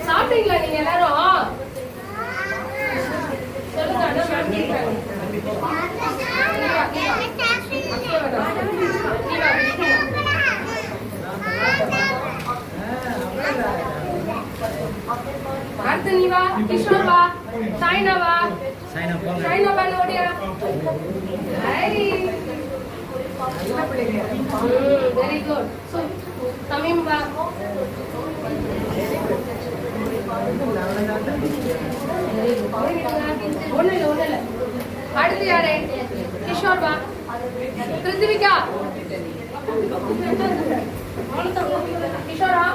சாப்பிட்டீங்களா நீங்க எல்லாரும்? அடுத்து நீ வா, கிஷோர் வா, சாய்னா வா, சாய்னா வா நோடியா. Very good. தமீம் வா. ஒண்ணு இல்ல. அடுத்து யாரு? கிஷோர் வா. பிருத்திவிகா. கிஷோரா?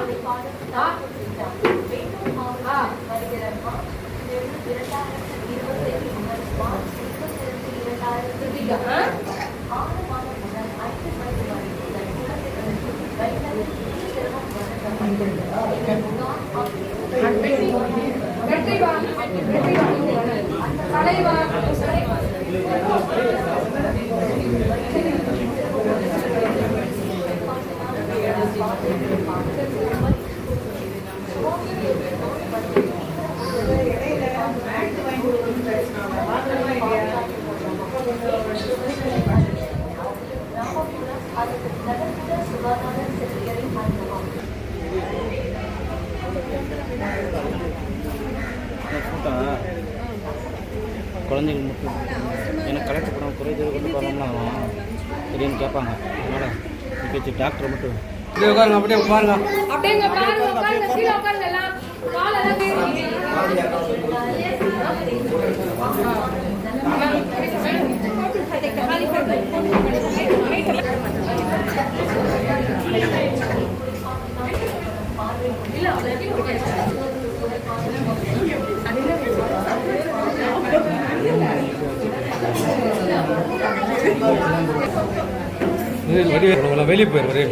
குழந்தைகள் மட்டும் எனக்கு கலெக்ட் பண்ண குறைஞ்சது கொண்டு போகிறோம்னா திடீர்னு கேட்பாங்க. அதனால் இப்போ டாக்டர் மட்டும் உட்காருங்க, அப்படியே உட்காருங்க, அப்படியே உட்காருங்க, கீழே உட்காருங்க, எல்லாம் கால் எல்லாம் வெளியே போயிரு ஒரே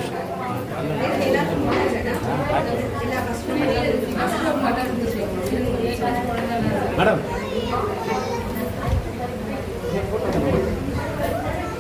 மேடம்.